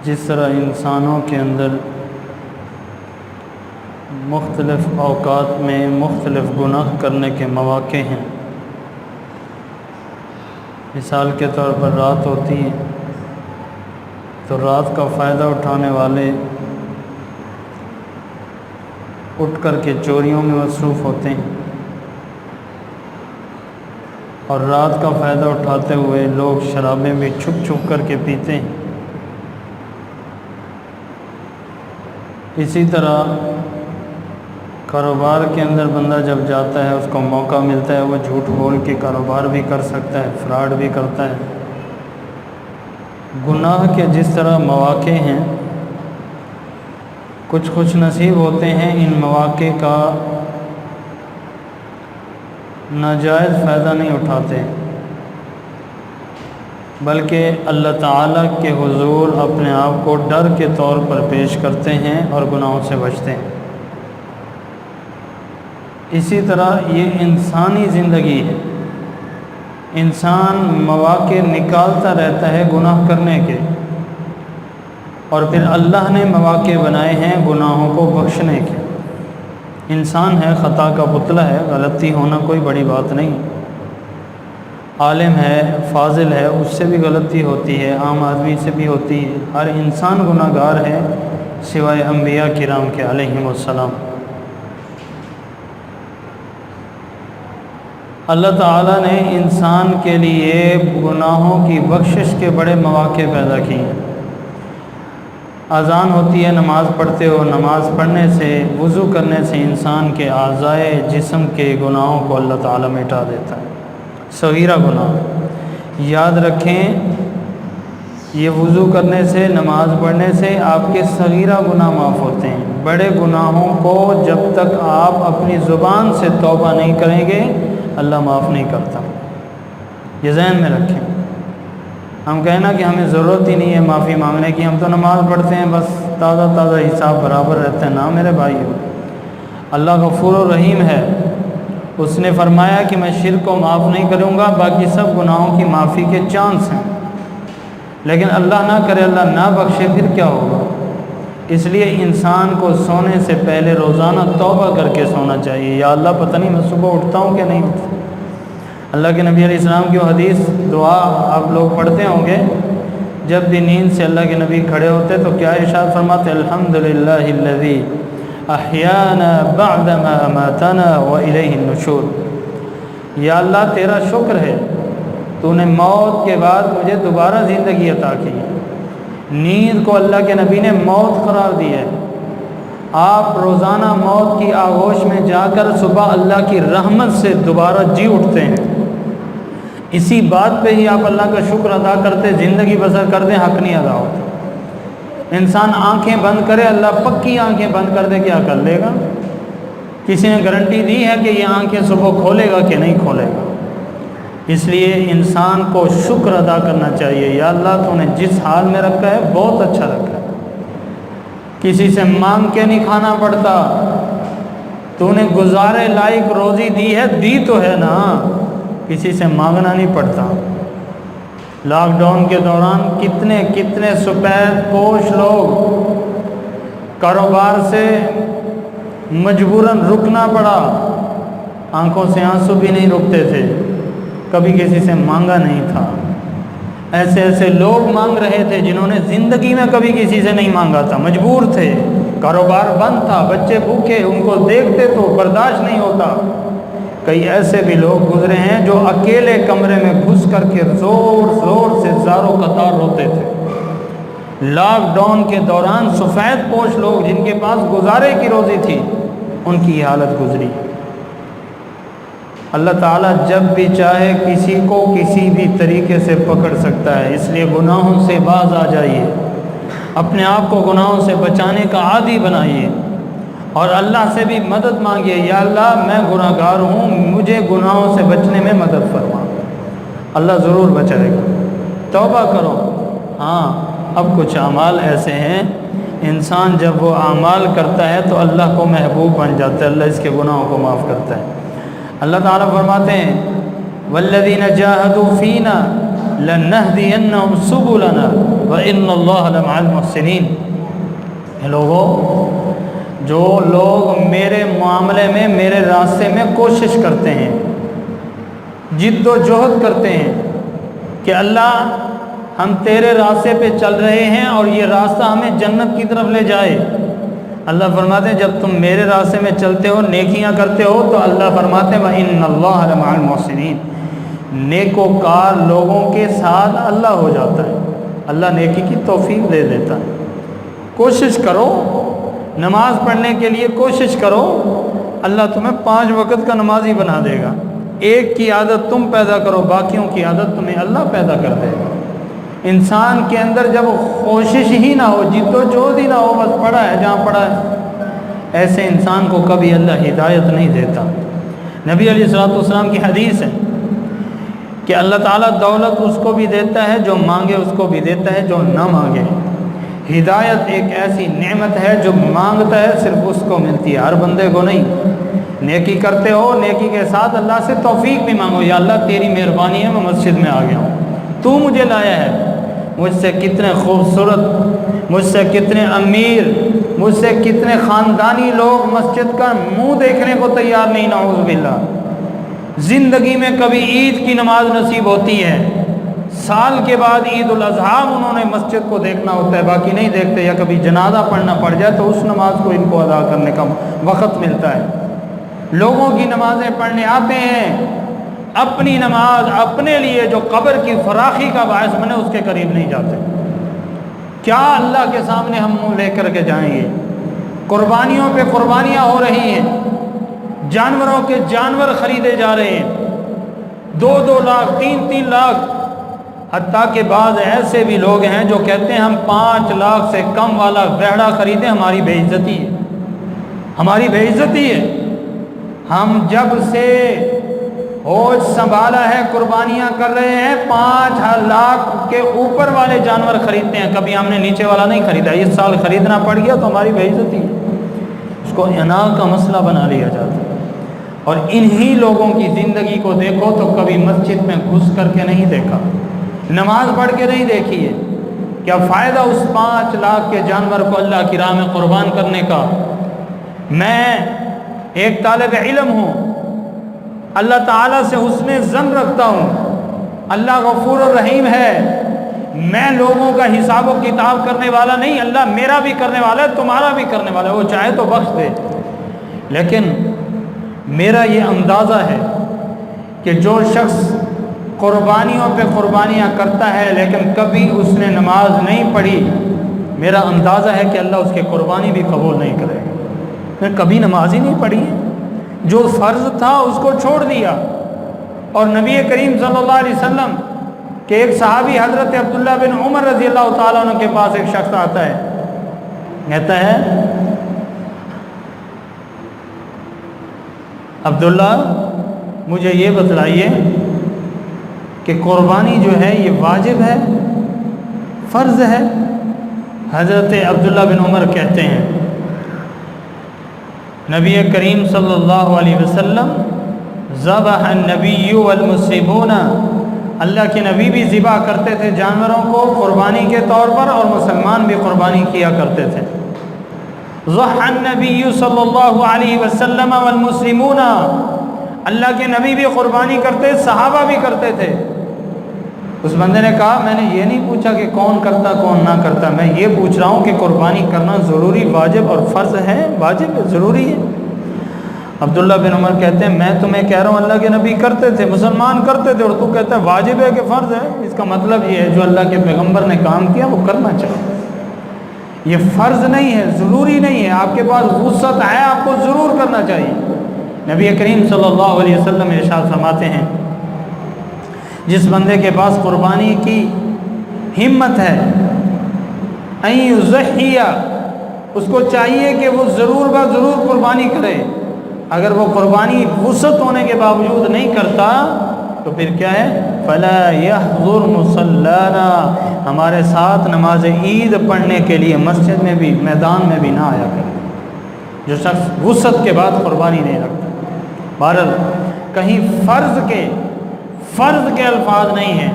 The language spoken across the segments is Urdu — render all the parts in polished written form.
جس طرح انسانوں کے اندر مختلف اوقات میں مختلف گناہ کرنے کے مواقع ہیں۔ مثال کے طور پر رات ہوتی ہے تو رات کا فائدہ اٹھانے والے اٹھ کر کے چوریوں میں مصروف ہوتے ہیں، اور رات کا فائدہ اٹھاتے ہوئے لوگ شرابیں بھی چھپ چھپ کر کے پیتے ہیں۔ اسی طرح کاروبار کے اندر بندہ جب جاتا ہے، اس کو موقع ملتا ہے، وہ جھوٹ بول کے کاروبار بھی کر سکتا ہے، فراڈ بھی کرتا ہے۔ گناہ کے جس طرح مواقع ہیں، کچھ خوش نصیب ہوتے ہیں ان مواقع کا ناجائز فائدہ نہیں اٹھاتے، بلکہ اللہ تعالیٰ کے حضور اپنے آپ کو ڈر کے طور پر پیش کرتے ہیں اور گناہوں سے بچتے ہیں۔ اسی طرح یہ انسانی زندگی ہے، انسان مواقع نکالتا رہتا ہے گناہ کرنے کے، اور پھر اللہ نے مواقع بنائے ہیں گناہوں کو بخشنے کے۔ انسان ہے، خطا کا پتلا ہے، غلطی ہونا کوئی بڑی بات نہیں۔ عالم ہے، فاضل ہے، اس سے بھی غلطی ہوتی ہے، عام آدمی سے بھی ہوتی ہے، ہر انسان گناہ گار ہے سوائے انبیاء کرام کے علیہم السلام۔ اللہ تعالیٰ نے انسان کے لیے گناہوں کی بخشش کے بڑے مواقع پیدا کیے ہیں۔ اذان ہوتی ہے، نماز پڑھتے ہو، نماز پڑھنے سے، وضو کرنے سے انسان کے اعضائے جسم کے گناہوں کو اللہ تعالیٰ مٹا دیتا ہے۔ صغیرہ گناہ یاد رکھیں، یہ وضو کرنے سے، نماز پڑھنے سے آپ کے صغیرہ گناہ معاف ہوتے ہیں۔ بڑے گناہوں کو جب تک آپ اپنی زبان سے توبہ نہیں کریں گے اللہ معاف نہیں کرتا، یہ ذہن میں رکھیں۔ ہم کہنا کہ ہمیں ضرورت ہی نہیں ہے معافی مانگنے کی، ہم تو نماز پڑھتے ہیں، بس تازہ تازہ حساب برابر رہتا ہے۔ نا میرے بھائیو، اللہ غفور و رحیم ہے، اس نے فرمایا کہ میں شرک کو معاف نہیں کروں گا، باقی سب گناہوں کی معافی کے چانس ہیں، لیکن اللہ نہ کرے، اللہ نہ بخشے، پھر کیا ہوگا؟ اس لیے انسان کو سونے سے پہلے روزانہ توبہ کر کے سونا چاہیے۔ یا اللہ پتہ نہیں میں صبح اٹھتا ہوں کہ نہیں اٹھتا۔ اللہ کے نبی علیہ السلام کی حدیث دعا آپ لوگ پڑھتے ہوں گے، جب بھی نیند سے اللہ کے نبی کھڑے ہوتے تو کیا ارشاد فرماتے؟ الحمدللہ الذی احیانا بعدما اماتنا والیہ النشور۔ یا اللہ تیرا شکر ہے، تو نے موت کے بعد مجھے دوبارہ زندگی عطا کی۔ نیند کو اللہ کے نبی نے موت قرار دی ہے۔ آپ روزانہ موت کی آغوش میں جا کر صبح اللہ کی رحمت سے دوبارہ جی اٹھتے ہیں۔ اسی بات پہ ہی آپ اللہ کا شکر ادا کرتے، زندگی بسر کرتے، حق نہیں ادا ہوتا۔ انسان آنکھیں بند کرے، اللہ پکی آنکھیں بند کر دے، کیا کر لے گا؟ کسی نے گارنٹی دی ہے کہ یہ آنکھیں صبح کھولے گا کہ نہیں کھولے گا؟ اس لیے انسان کو شکر ادا کرنا چاہیے۔ یا اللہ تو نے جس حال میں رکھا ہے بہت اچھا رکھا ہے، کسی سے مانگ کے نہیں کھانا پڑتا، تو نے گزارے لائق روزی دی ہے، دی تو ہے نا، کسی سے مانگنا نہیں پڑتا۔ لاک ڈاؤن کے دوران کتنے سفید پوش لوگ کاروبار سے مجبوراً رکنا پڑا، آنکھوں سے آنسو بھی نہیں رکتے تھے، کبھی کسی سے مانگا نہیں تھا۔ ایسے لوگ مانگ رہے تھے جنہوں نے زندگی میں کبھی کسی سے نہیں مانگا تھا، مجبور تھے، کاروبار بند تھا، بچے بھوکے، ان کو دیکھتے تو برداشت نہیں ہوتا۔ کئی ایسے بھی لوگ گزرے ہیں جو اکیلے کمرے میں گھس کر کے زور زور سے زاروں قطار روتے تھے۔ لاک ڈاؤن کے دوران سفید پوش لوگ جن کے پاس گزارے کی روزی تھی، ان کی حالت گزری۔ اللہ تعالیٰ جب بھی چاہے کسی کو کسی بھی طریقے سے پکڑ سکتا ہے، اس لیے گناہوں سے باز آ جائیے، اپنے آپ کو گناہوں سے بچانے کا عادی بنائیے، اور اللہ سے بھی مدد مانگیے۔ یا اللہ میں گناہ گار ہوں، مجھے گناہوں سے بچنے میں مدد فرما، اللہ ضرور بچائے گا۔ توبہ کرو۔ ہاں، اب کچھ اعمال ایسے ہیں انسان جب وہ اعمال کرتا ہے تو اللہ کو محبوب بن جاتا ہے، اللہ اس کے گناہوں کو معاف کرتا ہے۔ اللہ تعالیٰ فرماتے ہیں والذین جاہدوا فینا لنهدینہم سبلنا وان اللہ لمع المحسنین۔ لوگوں، جو لوگ میرے معاملے میں، میرے راستے میں کوشش کرتے ہیں، جد و جہد کرتے ہیں کہ اللہ ہم تیرے راستے پہ چل رہے ہیں اور یہ راستہ ہمیں جنت کی طرف لے جائے، اللہ فرماتے ہیں جب تم میرے راستے میں چلتے ہو، نیکیاں کرتے ہو، تو اللہ فرماتے ہیں وَإِنَّ اللَّهَ لَمَعَ الْمُحْسِنِينَ، نیکوکار لوگوں کے ساتھ اللہ ہو جاتا ہے، اللہ نیکی کی توفیق دے دیتا ہے۔ کوشش کرو، نماز پڑھنے کے لیے کوشش کرو، اللہ تمہیں 5 وقت کا نمازی بنا دے گا۔ ایک کی عادت تم پیدا کرو، باقیوں کی عادت تمہیں اللہ پیدا کر دے گا۔ انسان کے اندر جب کوشش ہی نہ ہو، جد و جہد ہی نہ ہو، بس پڑھا ہے جہاں پڑھا ہے، ایسے انسان کو کبھی اللہ ہدایت نہیں دیتا۔ نبی علیہ الصلوۃ والسلام کی حدیث ہے کہ اللہ تعالیٰ دولت اس کو بھی دیتا ہے جو مانگے، اس کو بھی دیتا ہے جو نہ مانگے۔ ہدایت ایک ایسی نعمت ہے جو مانگتا ہے صرف اس کو ملتی ہے، ہر بندے کو نہیں۔ نیکی کرتے ہو، نیکی کے ساتھ اللہ سے توفیق بھی مانگو، یا اللہ تیری مہربانی ہے میں مسجد میں آ گیا ہوں، تو مجھے لایا ہے، مجھ سے کتنے خوبصورت، مجھ سے کتنے امیر، مجھ سے کتنے خاندانی لوگ مسجد کا منہ دیکھنے کو تیار نہیں، نعوذ باللہ۔ زندگی میں کبھی عید کی نماز نصیب ہوتی ہے، سال کے بعد عید الاضحیٰ انہوں نے مسجد کو دیکھنا ہوتا ہے، باقی نہیں دیکھتے، یا کبھی جنازہ پڑھنا پڑ جائے تو اس نماز کو ان کو ادا کرنے کا وقت ملتا ہے۔ لوگوں کی نمازیں پڑھنے آتے ہیں، اپنی نماز اپنے لیے جو قبر کی فراخی کا باعث بنے اس کے قریب نہیں جاتے۔ کیا اللہ کے سامنے ہم منہ لے کر کے جائیں گے؟ قربانیوں پہ قربانیاں ہو رہی ہیں، جانوروں کے جانور خریدے جا رہے ہیں، 2-2 لاکھ 3-3 لاکھ، حتیٰ کہ بعض ایسے بھی لوگ ہیں جو کہتے ہیں ہم 5 لاکھ سے کم والا ویڑا خریدیں، ہماری بے عزتی ہے، ہماری بے عزتی ہے۔ ہم جب سے ہوش سنبھالا ہے قربانیاں کر رہے ہیں، 5 لاکھ کے اوپر والے جانور خریدتے ہیں، کبھی ہم نے نیچے والا نہیں خریدا۔ اس سال خریدنا پڑ گیا تو ہماری بے عزتی ہے، اس کو اناق کا مسئلہ بنا لیا جاتا ہے۔ اور انہی لوگوں کی زندگی کو دیکھو تو کبھی مسجد میں گھس کر کے نہیں دیکھا، نماز پڑھ کے نہیں دیکھی ہے، کیا فائدہ اس 5 لاکھ کے جانور کو اللہ کی راہ میں قربان کرنے کا؟ میں ایک طالب علم ہوں، اللہ تعالیٰ سے حسن ظن رکھتا ہوں، اللہ غفور الرحیم ہے، میں لوگوں کا حساب و کتاب کرنے والا نہیں، اللہ میرا بھی کرنے والا ہے، تمہارا بھی کرنے والا ہے، وہ چاہے تو بخش دے۔ لیکن میرا یہ اندازہ ہے کہ جو شخص قربانیوں پہ قربانیاں کرتا ہے لیکن کبھی اس نے نماز نہیں پڑھی، میرا اندازہ ہے کہ اللہ اس کی قربانی بھی قبول نہیں کرے گا۔ میں کبھی نماز ہی نہیں پڑھی، جو فرض تھا اس کو چھوڑ دیا۔ اور نبی کریم صلی اللہ علیہ وسلم کے ایک صحابی حضرت عبداللہ بن عمر رضی اللہ تعالیٰ عنہ کے پاس ایک شخص آتا ہے، کہتا ہے عبداللہ مجھے یہ بتلائیے کہ قربانی جو ہے یہ واجب ہے، فرض ہے؟ حضرت عبداللہ بن عمر کہتے ہیں نبی کریم صلی اللہ علیہ وسلم ذبح النبی والمسلمون، اللہ کے نبی بھی ذبح کرتے تھے جانوروں کو قربانی کے طور پر، اور مسلمان بھی قربانی کیا کرتے تھے۔ ضحى النبی صلی اللہ علیہ وسلم والمسلمون، اللہ کے نبی بھی قربانی کرتے، صحابہ بھی کرتے تھے۔ اس بندے نے کہا میں نے یہ نہیں پوچھا کہ کون کرتا کون نہ کرتا، میں یہ پوچھ رہا ہوں کہ قربانی کرنا ضروری، واجب اور فرض ہے؟ واجب ہے، ضروری ہے۔ عبداللہ بن عمر کہتے ہیں میں تمہیں کہہ رہا ہوں اللہ کے نبی کرتے تھے، مسلمان کرتے تھے، اور تو کہتا ہے واجب ہے کہ فرض ہے؟ اس کا مطلب یہ ہے جو اللہ کے پیغمبر نے کام کیا وہ کرنا چاہیے، یہ فرض نہیں ہے، ضروری نہیں ہے۔ آپ کے پاس وسعت ہے، آپ کو ضرور کرنا چاہیے۔ نبی کریم صلی اللہ علیہ وسلم ارشاد فرماتے ہیں جس بندے کے پاس قربانی کی ہمت ہے ان یضحی، اس کو چاہیے کہ وہ ضرور ضرور قربانی کرے۔ اگر وہ قربانی وسعت ہونے کے باوجود نہیں کرتا تو پھر کیا ہے؟ فلا یحضر مصلانا، ہمارے ساتھ نماز عید پڑھنے کے لیے مسجد میں بھی میدان میں بھی نہ آیا کرے۔ جو شخص وسعت کے بعد قربانی نہیں رکھتا۔ بہرحال کہیں فرض کے الفاظ نہیں ہیں،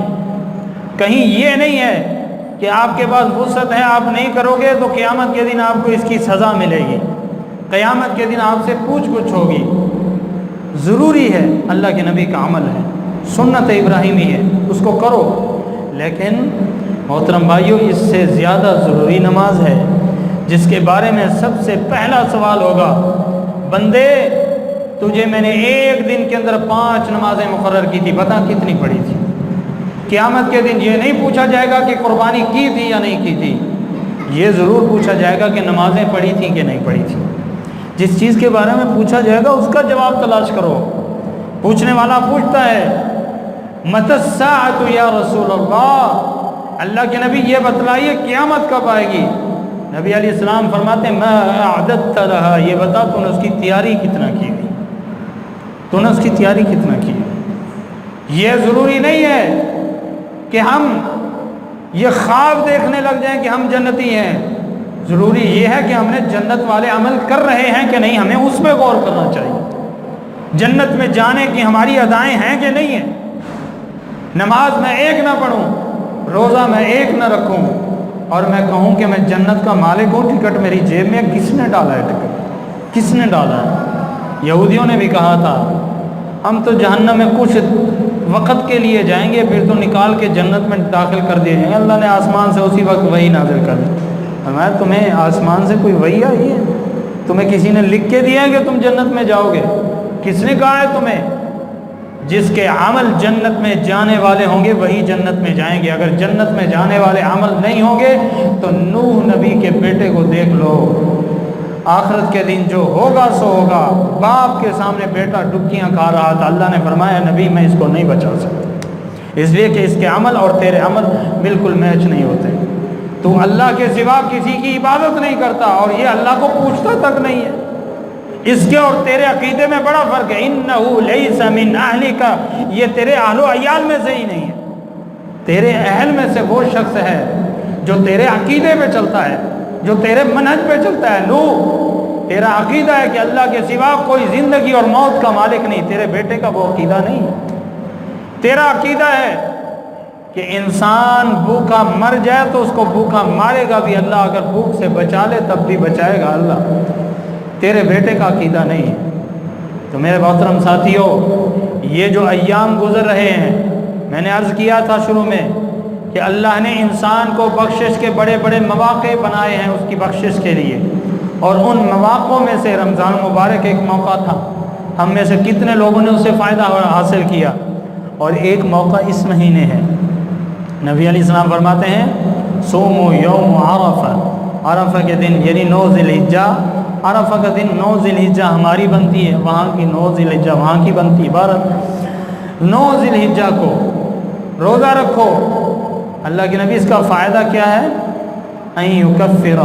کہیں یہ نہیں ہے کہ آپ کے پاس وسعت ہے، آپ نہیں کرو گے تو قیامت کے دن آپ کو اس کی سزا ملے گی، قیامت کے دن آپ سے پوچھ گچھ ہوگی۔ ضروری ہے، اللہ کے نبی کا عمل ہے، سنت ابراہیمی ہے، اس کو کرو، لیکن محترم بھائیو اس سے زیادہ ضروری نماز ہے، جس کے بارے میں سب سے پہلا سوال ہوگا، بندے تجھے میں نے ایک دن کے اندر 5 نمازیں مقرر کی تھی، بتا کتنی پڑھی تھی؟ قیامت کے دن یہ نہیں پوچھا جائے گا کہ قربانی کی تھی یا نہیں کی تھی، یہ ضرور پوچھا جائے گا کہ نمازیں پڑھی تھیں کہ نہیں پڑھی تھیں۔ جس چیز کے بارے میں پوچھا جائے گا اس کا جواب تلاش کرو۔ پوچھنے والا پوچھتا ہے متی الساعۃ یا رسول اللہ، اللہ کے نبی یہ بتلائیے قیامت کب آئے گی؟ نبی علیہ السلام فرماتے ہیں ما اعددت لها، یہ بتا تو نے اس کی تیاری کتنا کی ہوئی، تو نے اس کی تیاری کتنا کی۔ یہ ضروری نہیں ہے کہ ہم یہ خواب دیکھنے لگ جائیں کہ ہم جنتی ہیں، ضروری یہ ہے کہ ہم نے جنت والے عمل کر رہے ہیں کہ نہیں، ہمیں اس پہ غور کرنا چاہیے۔ جنت میں جانے کی ہماری ادائیں ہیں کہ نہیں ہیں؟ نماز میں ایک نہ پڑھوں، روزہ میں ایک نہ رکھوں، اور میں کہوں کہ میں جنت کا مالک ہوں، ٹکٹ میری جیب میں، کس نے ڈالا ہے ٹکٹ؟ کس نے ڈالا ہے؟ یہودیوں نے بھی کہا تھا ہم تو جہنم میں کچھ وقت کے لیے جائیں گے، پھر تو نکال کے جنت میں داخل کر دیے جائیں گے۔ اللہ نے آسمان سے اسی وقت وحی نازل کر دی۔ ہمارا تمہیں آسمان سے کوئی وحی آئی ہے؟ تمہیں کسی نے لکھ کے دیا ہے کہ تم جنت میں جاؤ گے؟ کس نے کہا ہے تمہیں؟ جس کے عمل جنت میں جانے والے ہوں گے وہی جنت میں جائیں گے۔ اگر جنت میں جانے والے عمل نہیں ہوں گے تو نوح نبی کے بیٹے کو دیکھ لو، آخرت کے دن جو ہوگا سو ہوگا۔ باپ کے سامنے بیٹا ڈبکیاں کھا رہا تھا، اللہ نے فرمایا نبی میں اس کو نہیں بچا سکتا، اس لیے کہ اس کے عمل اور تیرے عمل بالکل میچ نہیں ہوتے۔ تو اللہ کے سوا کسی کی عبادت نہیں کرتا اور یہ اللہ کو پوچھتا تک نہیں ہے۔ اس کے اور تیرے عقیدے میں بڑا فرق ہے۔ انہ لیس من اہلک، یہ تیرے اہل و عیال میں سے ہی نہیں ہے، تیرے اہل میں سے وہ شخص ہے جو تیرے عقیدے پہ چلتا ہے، جو تیرے منہج پہ چلتا ہے۔ نو تیرا عقیدہ ہے کہ اللہ کے سوا کوئی زندگی اور موت کا مالک نہیں، تیرے بیٹے کا وہ عقیدہ نہیں ہے۔ تیرا عقیدہ ہے کہ انسان بھوکا مر جائے تو اس کو بھوکا مارے گا بھی اللہ، اگر بھوک سے بچا لے تب بھی بچائے گا اللہ، تیرے بیٹے کا عقیدہ نہیں ہے۔ تو میرے محترم ساتھیو، یہ جو ایام گزر رہے ہیں، میں نے عرض کیا تھا شروع میں کہ اللہ نے انسان کو بخشش کے بڑے بڑے مواقع بنائے ہیں اس کی بخشش کے لیے، اور ان مواقعوں میں سے رمضان مبارک ایک موقع تھا۔ ہم میں سے کتنے لوگوں نے اس سے فائدہ حاصل کیا، اور ایک موقع اس مہینے ہے۔ نبی علیہ السلام فرماتے ہیں صوموا یوم عرفہ، عرفہ کے دن یعنی 9 ذی الحجہ، عرفہ کا دن 9 ذی الحجہ ہماری بنتی ہے، وہاں کی 9 ذی الحجہ وہاں کی بنتی ہے۔ عبارت 9 ذی الحجہ کو روزہ رکھو۔ اللہ کے نبی اس کا فائدہ کیا ہے؟ ان یکفر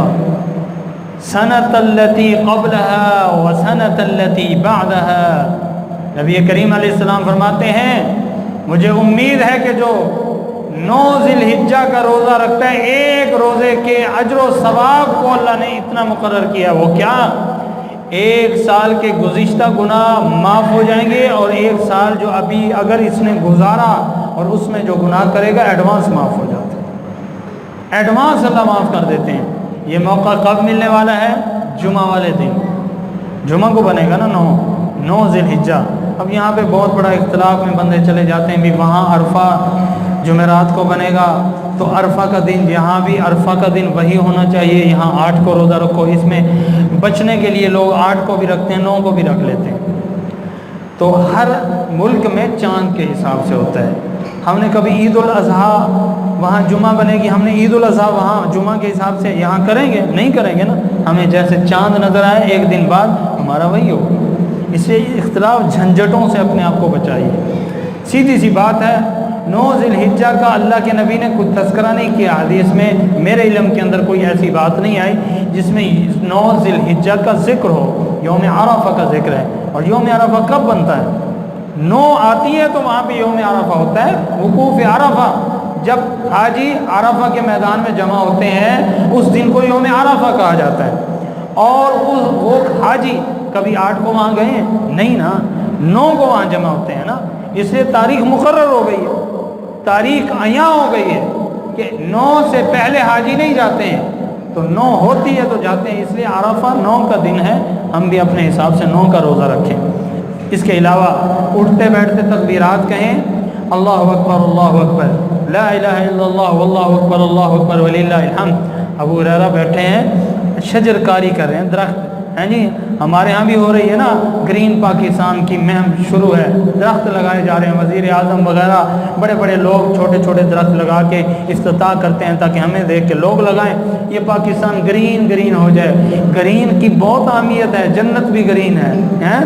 سنۃ التی قبلها وسنۃ التی بعدها، نبی کریم علیہ السلام فرماتے ہیں مجھے امید ہے کہ جو 9 ذی الحجہ کا روزہ رکھتا ہے، ایک روزے کے اجر و ثواب کو اللہ نے اتنا مقرر کیا، وہ کیا؟ 1 سال کے گزشتہ گناہ معاف ہو جائیں گے، اور 1 سال جو ابھی اگر اس نے گزارا اور اس میں جو گناہ کرے گا ایڈوانس معاف ہو جاتے ہیں، ایڈوانس اللہ معاف کر دیتے ہیں۔ یہ موقع کب ملنے والا ہے؟ جمعہ والے دن، جمعہ کو بنے گا نا 9 ذی الحجہ۔ اب یہاں پہ بہت بڑا اختلاف میں بندے چلے جاتے ہیں بھی وہاں عرفہ جمعرات کو بنے گا، تو عرفہ کا دن یہاں بھی عرفہ کا دن وہی ہونا چاہیے، یہاں 8 کو روزہ رکھو۔ اس میں بچنے کے لیے لوگ 8 کو بھی رکھتے ہیں، 9 کو بھی رکھ لیتے ہیں۔ تو ہر ملک میں چاند کے حساب سے ہوتا ہے۔ ہم نے کبھی عید الاضحیٰ وہاں جمعہ بنے گی، ہم نے عید الاضحیٰ وہاں جمعہ کے حساب سے یہاں کریں گے؟ نہیں کریں گے نا، ہمیں جیسے چاند نظر آئے ایک دن بعد ہمارا وہی ہوگا۔ اس سے اختلاف جھنجھٹوں سے اپنے آپ کو بچائیے۔ سیدھی سی بات ہے، 9 ذی الحجہ کا اللہ کے نبی نے کچھ تذکرہ نہیں کیا، حدیث میں میرے علم کے اندر کوئی ایسی بات نہیں آئی جس میں 9 ذی الحجہ کا ذکر ہو۔ یوم عرفہ کا ذکر ہے، اور یوم عرفہ کب بنتا ہے؟ 9 آتی ہے تو وہاں پہ یوم عرفہ ہوتا ہے، وقوف عرفہ، جب حاجی عرفہ کے میدان میں جمع ہوتے ہیں اس دن کو یوم عرفہ کہا جاتا ہے۔ اور وہ حاجی کبھی 8 کو وہاں گئے ہیں؟ نہیں نا، 9 کو وہاں جمع ہوتے ہیں نا، اس لیے تاریخ مقرر ہو گئی ہے۔ تاریخ عیاں ہو گئی ہے کہ 9 سے پہلے حاجی نہیں جاتے ہیں، تو 9 ہوتی ہے تو جاتے ہیں، اس لیے عرفہ 9 کا دن ہے، ہم بھی اپنے حساب سے 9 کا روزہ رکھیں۔ اس کے علاوہ اٹھتے بیٹھتے تکبیرات کہیں، اللہ اکبر اللہ اکبر، لا الہ الا اللہ واللہ اکبر اللہ اکبر وللہ الحمد۔ ابو ہریرہ بیٹھے ہیں، شجر کاری کر رہے ہیں، درخت ہیں جی، ہمارے ہاں بھی ہو رہی ہے نا، گرین پاکستان کی مہم شروع ہے، درخت لگائے جا رہے ہیں، وزیر اعظم وغیرہ بڑے بڑے لوگ چھوٹے چھوٹے درخت لگا کے افتتاح کرتے ہیں تاکہ ہمیں دیکھ کے لوگ لگائیں، یہ پاکستان گرین گرین ہو جائے۔ گرین کی بہت اہمیت ہے، جنت بھی گرین ہے،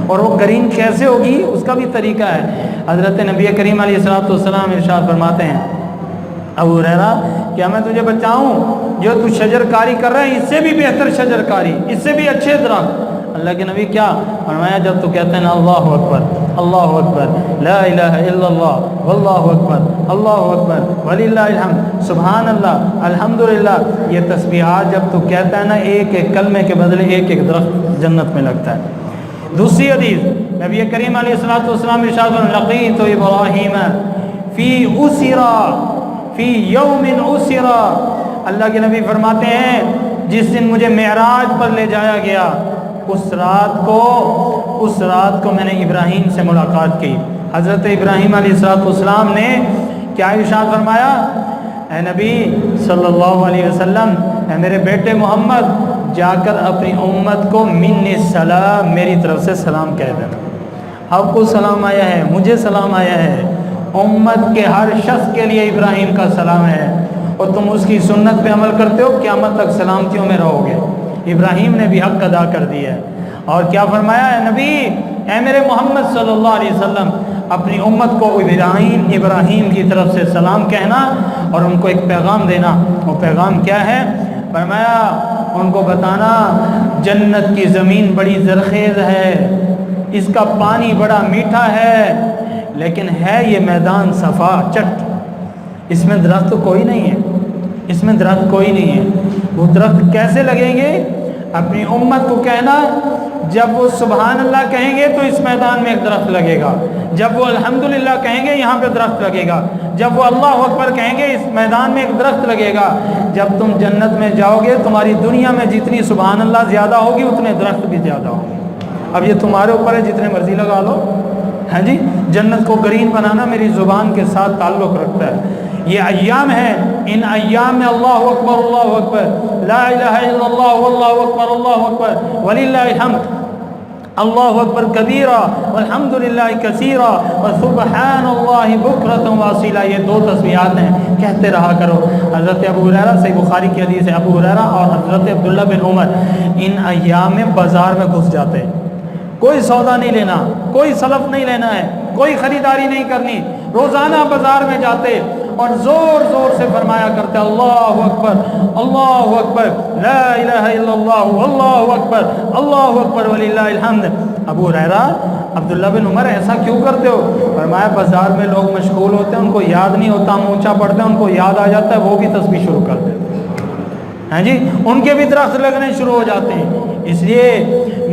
اور وہ گرین کیسے ہوگی اس کا بھی طریقہ ہے۔ حضرت نبی کریم علیہ الصلوۃ والسلام ارشاد فرماتے ہیں، ابو ہریرہ کیا میں تجھے بچاؤں جو تو شجر کاری کر رہا ہے، اس سے بھی بہتر شجر کاری، اس سے بھی اچھے درخت۔ اللہ کے نبی کیا فرمایا، جب تو کہتے ہیں نا اللہ اکبر اللہ اکبر، لا الہ الا اللہ واللہ اکبر اللہ اکبر وللہ الحمد، سبحان اللہ الحمدللہ، یہ تسبیحات جب تو کہتا ہے نا، ایک ایک کلمے کے بدلے ایک ایک درخت جنت میں لگتا ہے۔ دوسری حدیث نبی کریم علیہ الصلوۃ والسلام ارشاد فرماتے ہیں، لقیت ابراہیم فی اسرا فی یوم اسرا، اللہ کے نبی فرماتے ہیں جس دن مجھے معراج پر لے جایا گیا، اس رات کو میں نے ابراہیم سے ملاقات کی۔ حضرت ابراہیم علیہ السلام نے کیا ارشاد فرمایا، اے نبی صلی اللہ علیہ وسلم، اے میرے بیٹے محمد، جا کر اپنی امت کو منی السلام، میری طرف سے سلام کہہ دینا۔ آپ کو سلام آیا ہے، مجھے سلام آیا ہے، امت کے ہر شخص کے لیے ابراہیم کا سلام ہے، اور تم اس کی سنت پہ عمل کرتے ہو، قیامت تک سلامتیوں میں رہو گے۔ ابراہیم نے بھی حق ادا کر دیا ہے، اور کیا فرمایا ہے نبی، اے میرے محمد صلی اللہ علیہ وسلم، اپنی امت کو ابراہیم کی طرف سے سلام کہنا اور ان کو ایک پیغام دینا۔ وہ پیغام کیا ہے؟ فرمایا ان کو بتانا، جنت کی زمین بڑی زرخیز ہے، اس کا پانی بڑا میٹھا ہے، لیکن ہے یہ میدان صفا چٹ، اس میں درخت کوئی نہیں ہے، اس میں درخت کوئی نہیں ہے۔ وہ درخت کیسے لگیں گے؟ اپنی امت کو کہنا، جب وہ سبحان اللہ کہیں گے تو اس میدان میں ایک درخت لگے گا، جب وہ الحمدللہ کہیں گے یہاں پہ درخت لگے گا، جب وہ اللہ اکبر کہیں گے اس میدان میں ایک درخت لگے گا۔ جب تم جنت میں جاؤ گے، تمہاری دنیا میں جتنی سبحان اللہ زیادہ ہوگی اتنے درخت بھی زیادہ ہوں گے۔ اب یہ تمہارے اوپر ہے، جتنے مرضی لگا لو، ہاں جی۔ جنت کو گرین بنانا میری زبان کے ساتھ تعلق رکھتا ہے۔ یہ ایام ہے، ان ایام میں اللہ اکبر لا الہ الا اللہ واللہ اکبر وللہ الحمد، اللہ اکبر کبیرہ والحمدللہ کثیرہ وسبحان اللہ بکرۃ واصیلا، یہ 2 تسبیحات ہیں، کہتے رہا کرو۔ حضرت ابو ہریرہ، صحیح بخاری کی حدیث ہے، ابو ہریرہ اور حضرت عبداللہ بن عمر ان ایام میں بازار میں گھس جاتے، کوئی سودا نہیں لینا، کوئی سلف نہیں لینا ہے، کوئی خریداری نہیں کرنی، روزانہ بازار میں جاتے اور زور زور سے فرمایا کرتے، اللہ اکبر لا الہ الا اللہ واللہ اکبر وللہ الحمد۔ ابو ہریرہ، عبداللہ بن عمر ایسا کیوں کرتے ہو؟ فرمایا بازار میں لوگ مشغول ہوتے ہیں، ان کو یاد نہیں ہوتا، ہم اونچا پڑھتے ہیں، ان کو یاد آ جاتا ہے، وہ بھی تسبیح شروع کر دیتے ہیں جی، ان کے بھی درخت لگنے شروع ہو جاتے ہیں۔ اس لیے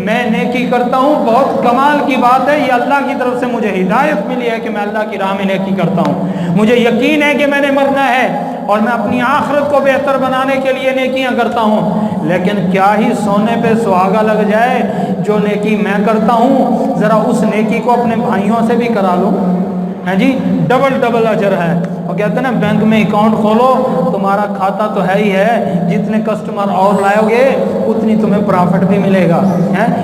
میں نیکی کرتا ہوں، بہت کمال کی بات ہے، یہ اللہ کی طرف سے مجھے ہدایت ملی ہے کہ میں اللہ کی راہ میں نیکی کرتا ہوں، مجھے یقین ہے کہ میں نے مرنا ہے اور میں اپنی آخرت کو بہتر بنانے کے لیے نیکیاں کرتا ہوں۔ لیکن کیا ہی سونے پہ سہاگا لگ جائے، جو نیکی میں کرتا ہوں ذرا اس نیکی کو اپنے بھائیوں سے بھی کرا لو، ہے جی، ڈبل اجر ہے۔ وہ کہتے ہیں نا، بینک میں اکاؤنٹ کھولو، تمہارا کھاتا تو ہے ہی ہے، جتنے کسٹمر اور لاؤ گے اتنی تمہیں پرافٹ بھی ملے گا۔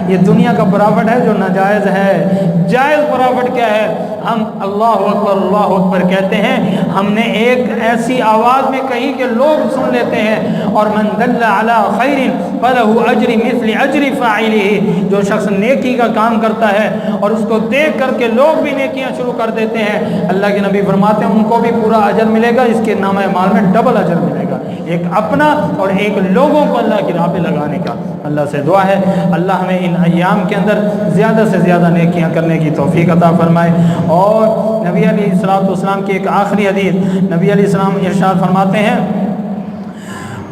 یہ دنیا کا پرافٹ ہے جو ناجائز ہے۔ جائز پرافٹ کیا ہے؟ ہم اللہ اکبر کہتے ہیں، ہم نے ایک ایسی آواز میں کہی کہ لوگ سن لیتے ہیں، اور من دل علی خیر فلہ اجر مثل اجر فاعلہ، جو شخص نیکی کا کام کرتا ہے اور اس کو دیکھ کر کے لوگ بھی نیکیاں شروع کر دیتے ہیں، اللہ کے نبی فرماتے ہیں ان کو بھی پورا اجر ملے گا، اس کے نامہ اعمال میں ڈبل اجر ملے گا، ایک اپنا اور ایک لوگوں کو اللہ کی راہ پہ لگانے کا۔ اللہ سے دعا ہے اللہ ہمیں ان ایام کے اندر زیادہ سے زیادہ نیکیاں کرنے کی توفیق عطا فرمائے۔ اور نبی علیہ السلام کی ایک آخری حدیث، نبی علیہ السلام ارشاد فرماتے ہیں،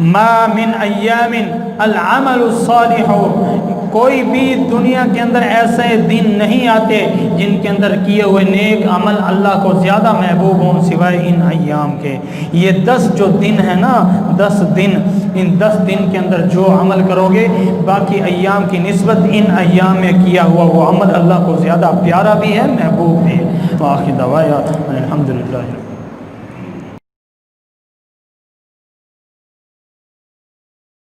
ما من ایام العمل الصالح کوئی بھی دنیا کے اندر ایسے دن نہیں آتے جن کے اندر کیے ہوئے نیک عمل اللہ کو زیادہ محبوب ہوں سوائے ان ایام کے۔ یہ 10 جو دن ہیں نا، 10 دن، ان 10 دن کے اندر جو عمل کرو گے باقی ایام کی نسبت ان ایام میں کیا ہوا وہ عمل اللہ کو زیادہ پیارا بھی ہے، محبوب بھی ہے۔ وآخر دعوانا الحمدللہ۔